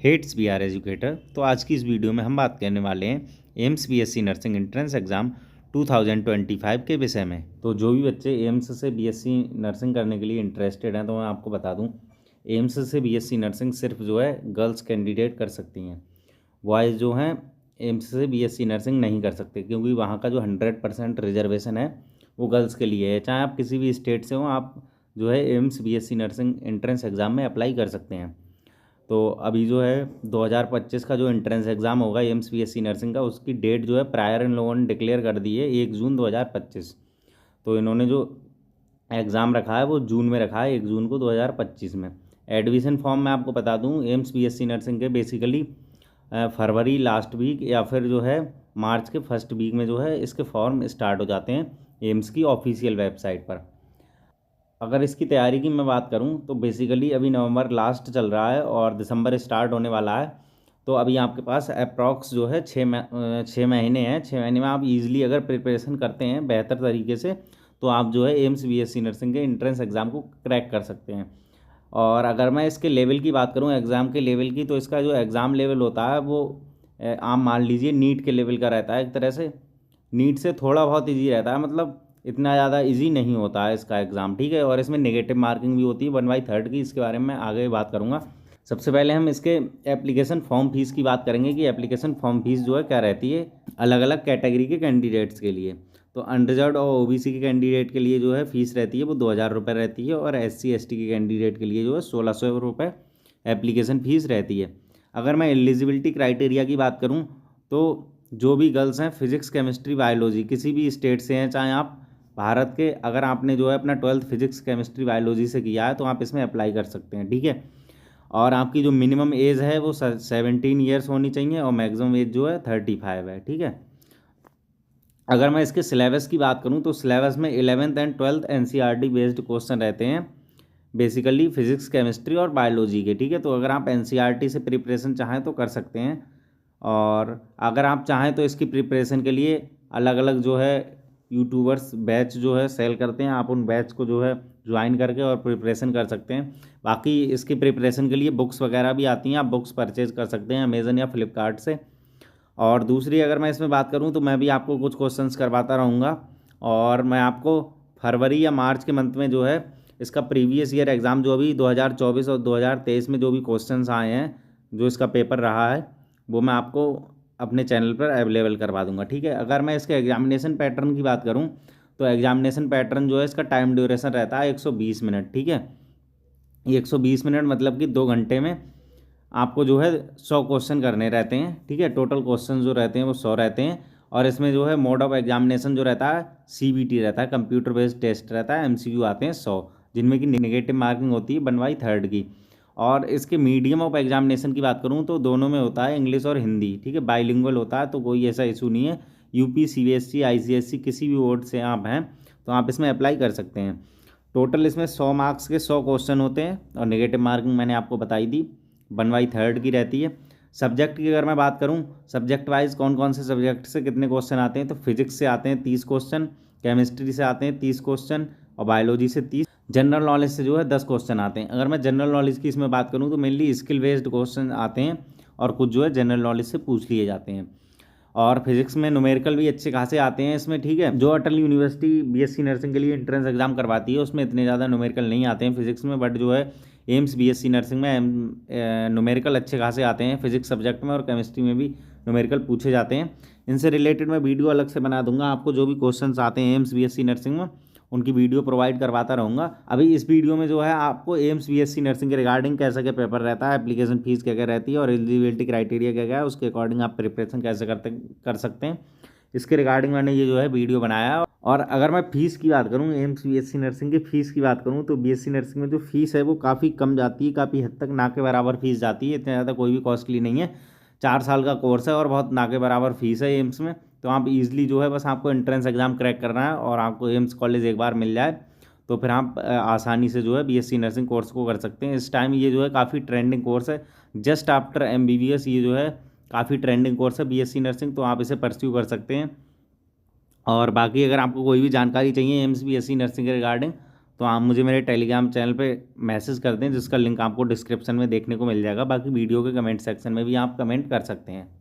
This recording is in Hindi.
Hates B are educator. तो आज की इस वीडियो में हम बात करने वाले हैं AIIMS BSc nursing entrance exam 2025 के विषय में। तो जो भी बच्चे एम्स से बीएससी नर्सिंग करने के लिए इंटरेस्टेड हैं तो मैं आपको बता दूं, एम्स से बीएससी नर्सिंग सिर्फ जो है गर्ल्स कैंडिडेट कर सकती हैं। बॉयज़ जो हैं एम्स से बीएससी नर्सिंग नहीं कर सकते, क्योंकि वहाँ का जो 100% रिजर्वेशन है वो गर्ल्स के लिए है। चाहे आप किसी भी स्टेट से हो, आप जो है AIIMS BSc nursing entrance exam में अप्लाई कर सकते हैं। तो अभी जो है 2025 का जो एंट्रेंस एग्ज़ाम होगा एम्स बीएससी नर्सिंग का, उसकी डेट जो है प्रायर इन लोगों ने डिक्लेयर कर दी है 1 जून 2025। तो इन्होंने जो एग्ज़ाम रखा है वो जून में रखा है, 1 जून को 2025 में। एडमिशन फॉर्म मैं आपको बता दूं, एम्स बीएससी नर्सिंग के बेसिकली फरवरी लास्ट वीक या फिर जो है मार्च के फर्स्ट वीक में जो है इसके फॉर्म स्टार्ट हो जाते हैं एम्स की ऑफिशियल वेबसाइट पर। अगर इसकी तैयारी की मैं बात करूं तो बेसिकली अभी नवंबर लास्ट चल रहा है और दिसंबर स्टार्ट होने वाला है। तो अभी आपके पास अप्रॉक्स जो है 6 महीने हैं। 6 महीने में आप इजीली अगर प्रिपरेशन करते हैं बेहतर तरीके से तो आप जो है एम्स बीएससी नर्सिंग के एंट्रेंस एग्ज़ाम को क्रैक कर सकते हैं। और अगर मैं इसके लेवल की बात करूं, एग्ज़ाम के लेवल की, तो इसका जो एग्ज़ाम लेवल होता है वो आप मान लीजिए नीट के लेवल का रहता है एक तरह से। नीट से थोड़ा बहुत इजी रहता है, मतलब इतना ज़्यादा इजी नहीं होता है इसका एग्ज़ाम, ठीक है। और इसमें नेगेटिव मार्किंग भी होती है 1/3 की। इसके बारे में मैं आगे बात करूँगा। सबसे पहले हम इसके एप्लीकेशन फॉर्म फीस की बात करेंगे कि एप्लीकेशन फॉर्म फीस जो है क्या रहती है अलग अलग कैटेगरी के कैंडिडेट्स के लिए। तो अनरिजर्व और ओबीसी के कैंडिडेट के लिए जो है फ़ीस रहती है वो 2000 रुपये रहती है, और SC ST के कैंडिडेट के लिए जो है 1600 रुपये एप्लीकेशन फ़ीस रहती है। अगर मैं एलिजिबिलिटी क्राइटेरिया की बात करूँ तो जो भी गर्ल्स हैं फिजिक्स केमिस्ट्री बायोलॉजी किसी भी स्टेट से हैं, चाहे आप भारत के, अगर आपने जो है अपना 12th फिजिक्स केमिस्ट्री बायोलॉजी से किया है तो आप इसमें अप्लाई कर सकते हैं, ठीक है। और आपकी जो मिनिमम एज है वो 17 ईयर्स होनी चाहिए और मैक्सिमम एज जो है 35 है, ठीक है। अगर मैं इसके सिलेबस की बात करूं तो सिलेबस में 11th and 12th NCERT based question रहते हैं, बेसिकली फिजिक्स केमिस्ट्री और बायोलॉजी के, ठीक है। तो अगर आप NCERT से प्रिपरेशन चाहें तो कर सकते हैं, और अगर आप चाहें तो इसकी प्रिपरेशन के लिए अलग अलग जो है यूट्यूबर्स बैच जो है सेल करते हैं, आप उन बैच को जो है ज्वाइन करके और प्रिपरेशन कर सकते हैं। बाकी इसकी प्रिपरेशन के लिए बुक्स वगैरह भी आती हैं, आप बुक्स परचेज कर सकते हैं अमेज़न या फ्लिपकार्ट से। और दूसरी अगर मैं इसमें बात करूं तो मैं भी आपको कुछ क्वेश्चंस करवाता रहूँगा, और मैं आपको फरवरी या मार्च के मंथ में जो है इसका प्रीवियस ईयर एग्ज़ाम जो अभी 2024 और 2023 में जो भी क्वेश्चंस आए हैं, जो इसका पेपर रहा है, वो मैं आपको अपने चैनल पर अवेलेबल करवा दूंगा, ठीक है। अगर मैं इसके एग्जामिनेशन पैटर्न की बात करूं तो एग्जामिनेशन पैटर्न जो है इसका टाइम ड्यूरेशन रहता है 120 मिनट, ठीक है। ये 120 मिनट मतलब कि 2 घंटे में आपको जो है 100 क्वेश्चन करने रहते हैं, ठीक है। टोटल क्वेश्चन जो रहते हैं वो 100 रहते हैं, और इसमें जो है मोड ऑफ एग्जामिनेशन जो रहता है CBT रहता है, कंप्यूटर बेस्ड टेस्ट रहता है। MCQ आते हैं 100, जिनमें कि नेगेटिव मार्किंग होती है 1/3 की। और इसके मीडियम ऑफ एग्जामिनेशन की बात करूँ तो दोनों में होता है, इंग्लिश और हिंदी, ठीक है। बाइलिंगुअल होता है, तो कोई ऐसा इशू नहीं है। UP CBSE ICSE किसी भी बोर्ड से आप हैं तो आप इसमें अप्लाई कर सकते हैं। टोटल इसमें 100 मार्क्स के 100 क्वेश्चन होते हैं, और नेगेटिव मार्किंग मैंने आपको बताई दी 1/3 की रहती है। सब्जेक्ट की अगर मैं बात करूं, सब्जेक्ट वाइज कौन कौन से सब्जेक्ट से कितने क्वेश्चन आते हैं, तो फिजिक्स से आते हैं 30 क्वेश्चन, केमिस्ट्री से आते हैं 30 क्वेश्चन, और बायोलॉजी से 30। जनरल नॉलेज से जो है 10 क्वेश्चन आते हैं। अगर मैं जनरल नॉलेज की इसमें बात करूँ तो मेनली स्किल बेस्ड क्वेश्चन आते हैं, और कुछ जो है जनरल नॉलेज से पूछ लिए जाते हैं। और फिजिक्स में न्यूमेरिकल भी अच्छे खासे आते हैं इसमें, ठीक है। जो अटल यूनिवर्सिटी BSc नर्सिंग के लिए एंट्रेंस एग्जाम करवाती है उसमें इतने ज़्यादा न्यूमेरिकल नहीं आते हैं फिजिक्स में, बट जो है एम्स BSc नर्सिंग में न्यूमेरिकल अच्छे खासे आते हैं फिजिक्स सब्जेक्ट में, और केमिस्ट्री में भी न्यूमेरिकल पूछे जाते हैं। इनसे रिलेटेड मैं वीडियो अलग से बना दूंगा, आपको जो भी क्वेश्चंस आते हैं एम्स BSc नर्सिंग में उनकी वीडियो प्रोवाइड करवाता रहूँगा। अभी इस वीडियो में जो है आपको एम्स BSc नर्सिंग के रिगार्डिंग कैसा क्या पेपर रहता है, एप्लीकेशन फीस क्या क्या रहती है, और एलिजिबिलिटी क्राइटेरिया क्या क्या है, उसके अकॉर्डिंग आप प्रिपरेशन कैसे कर सकते हैं, इसके रिगार्डिंग मैंने ये जो है वीडियो बनाया है। और अगर मैं फ़ीस की बात करूँ, एम्स BSc नर्सिंग की फ़ीस की बात करूँ तो BSc नर्सिंग में जो फ़ीस है वो काफ़ी कम जाती है, काफ़ी हद तक ना के बराबर फीस जाती है, इतने ज़्यादा कोई भी कॉस्टली नहीं है। 4 साल का कोर्स है और बहुत ना के बराबर फीस है एम्स में। तो आप इजीली जो है बस आपको एंट्रेंस एग्जाम क्रैक करना है और आपको एम्स कॉलेज एक बार मिल जाए तो फिर आप आसानी से जो है BSc नर्सिंग कोर्स को कर सकते हैं। इस टाइम ये जो है काफ़ी ट्रेंडिंग कोर्स है, जस्ट आफ्टर MBBS ये जो है काफ़ी ट्रेंडिंग कोर्स है BSc नर्सिंग, तो आप इसे परस्यू कर सकते हैं। और बाकी अगर आपको कोई भी जानकारी चाहिए एम्स BSc नर्सिंग के रिगार्डिंग तो आप मुझे मेरे टेलीग्राम चैनल पे मैसेज कर दें, जिसका लिंक आपको डिस्क्रिप्शन में देखने को मिल जाएगा। बाकी वीडियो के कमेंट सेक्शन में भी आप कमेंट कर सकते हैं।